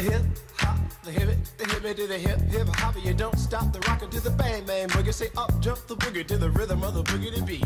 hip hop, the hip it to the hip hip hop. You don't stop the rocker to the bang bang boogie. Say up jump the boogie to the rhythm of the boogie to beat.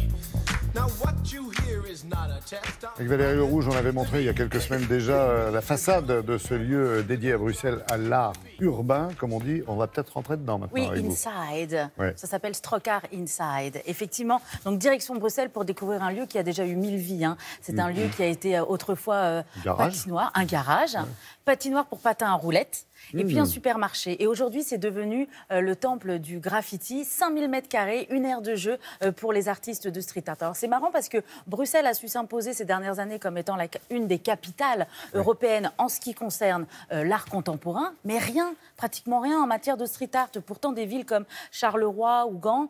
Avec Valérie Le Rouge, on avait montré il y a quelques semaines déjà la façade de ce lieu dédié à Bruxelles à l'art urbain, comme on dit. On va peut-être rentrer dedans maintenant. Oui, avec Inside. Ouais. Ça s'appelle Strocar Inside. Effectivement, donc direction Bruxelles pour découvrir un lieu qui a déjà eu 1000 vies. Hein. C'est un lieu qui a été autrefois patinoire, un garage, patinoire pour patins à roulettes. Et puis un supermarché. Et aujourd'hui, c'est devenu le temple du graffiti. 5000 mètres carrés, une aire de jeu pour les artistes de street art. Alors c'est marrant parce que Bruxelles a su s'imposer ces dernières années comme étant une des capitales européennes en ce qui concerne l'art contemporain, mais rien, pratiquement rien en matière de street art. Pourtant, des villes comme Charleroi ou Gand,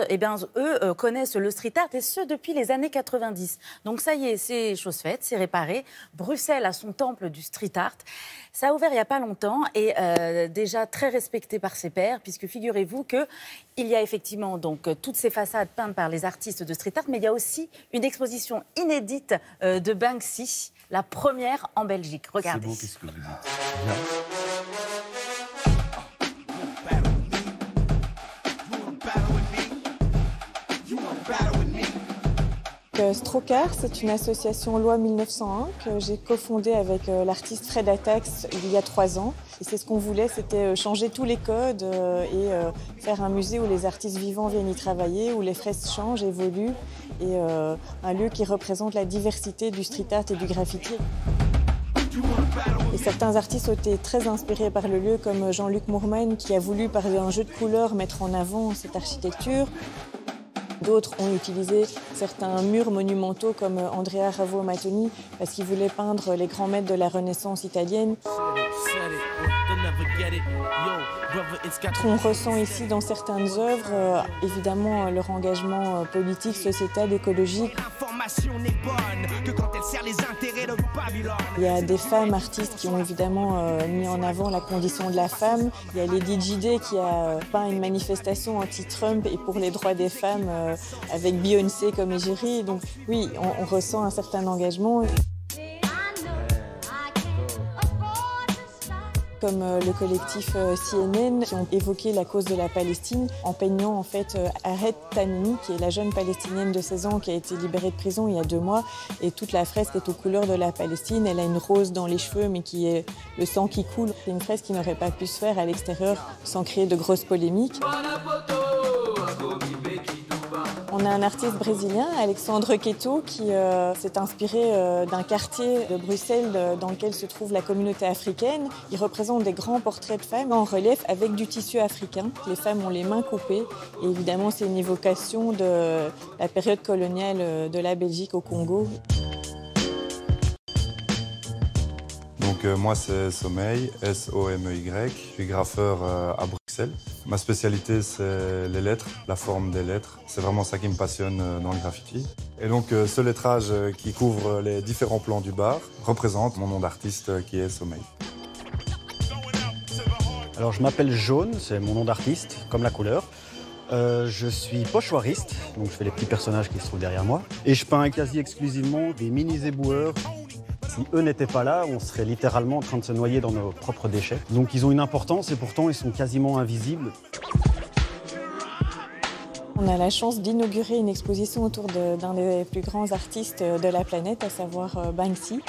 eh bien, eux connaissent le street art et ce depuis les années 90. Donc ça y est, c'est chose faite, c'est réparé. Bruxelles a son temple du street art. Ça a ouvert il n'y a pas longtemps et déjà très respecté par ses pairs, puisque figurez-vous qu'il y a effectivement donc, toutes ces façades peintes par les artistes de street art, mais il y a aussi une exposition inédite de Banksy, la première en Belgique. Regardez. C'est beau, qu'est-ce que vous dites? Strocar, c'est une association loi 1901 que j'ai cofondée avec l'artiste Fred Atax il y a 3 ans. Et c'est ce qu'on voulait, c'était changer tous les codes et faire un musée où les artistes vivants viennent y travailler, où les fresques changent, évoluent, et un lieu qui représente la diversité du street art et du graffiti. Et certains artistes ont été très inspirés par le lieu, comme Jean-Luc Moorman, qui a voulu, par un jeu de couleurs, mettre en avant cette architecture. D'autres ont utilisé certains murs monumentaux comme Andrea Ravo Mattoni parce qu'il voulait peindre les grands maîtres de la Renaissance italienne. On ressent ici dans certaines œuvres, évidemment, leur engagement politique, sociétal, écologique. Il y a des femmes artistes qui ont évidemment mis en avant la condition de la femme. Il y a Lady Jide qui a peint une manifestation anti-Trump et pour les droits des femmes avec Beyoncé comme égérie. Donc oui, on ressent un certain engagement. Comme le collectif CNN qui ont évoqué la cause de la Palestine en peignant en fait Ahed Tamimi, qui est la jeune palestinienne de 16 ans qui a été libérée de prison il y a 2 mois. Et toute la fresque est aux couleurs de la Palestine. Elle a une rose dans les cheveux, mais qui est le sang qui coule. C'est une fresque qui n'aurait pas pu se faire à l'extérieur sans créer de grosses polémiques. On a un artiste brésilien, Alexandre Queto, qui s'est inspiré d'un quartier de Bruxelles dans lequel se trouve la communauté africaine. Il représente des grands portraits de femmes en relief avec du tissu africain. Les femmes ont les mains coupées. Et évidemment, c'est une évocation de la période coloniale de la Belgique au Congo. Donc moi c'est Sommeil, S-O-M-E-Y. Je suis graffeur à Bruxelles. Ma spécialité c'est les lettres, la forme des lettres. C'est vraiment ça qui me passionne dans le graffiti. Et donc ce lettrage qui couvre les différents plans du bar représente mon nom d'artiste qui est Sommeil. Alors je m'appelle Jaune, c'est mon nom d'artiste, comme la couleur. Je suis pochoiriste, donc je fais les petits personnages qui se trouvent derrière moi. Et je peins quasi exclusivement des mini-éboueurs. Si eux n'étaient pas là, on serait littéralement en train de se noyer dans nos propres déchets. Donc ils ont une importance et pourtant ils sont quasiment invisibles. On a la chance d'inaugurer une exposition autour d'un des plus grands artistes de la planète, à savoir Banksy.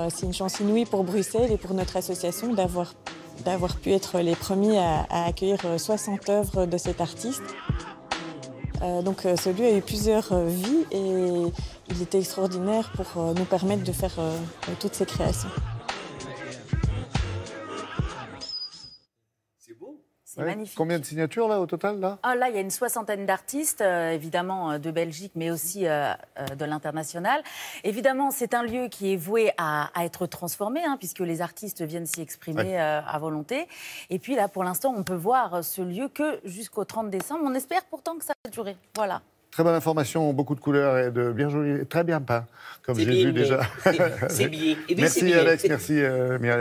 C'est une chance inouïe pour Bruxelles et pour notre association d'avoir pu être les premiers à accueillir 60 œuvres de cet artiste. Donc ce lieu a eu plusieurs vies et il était extraordinaire pour nous permettre de faire toutes ces créations. C'est magnifique. Combien de signatures là au total là? Là, il y a une 60aine d'artistes, évidemment de Belgique, mais aussi de l'international. Évidemment, c'est un lieu qui est voué à être transformé, hein, puisque les artistes viennent s'y exprimer à volonté. Et puis là, pour l'instant, on peut voir ce lieu que jusqu'au 30 décembre. On espère pourtant que ça va durer. Voilà. Très bonne information, beaucoup de couleurs et de bien joli, très bien peint, comme j'ai vu déjà. C'est bien. Merci Alex, merci Myriam.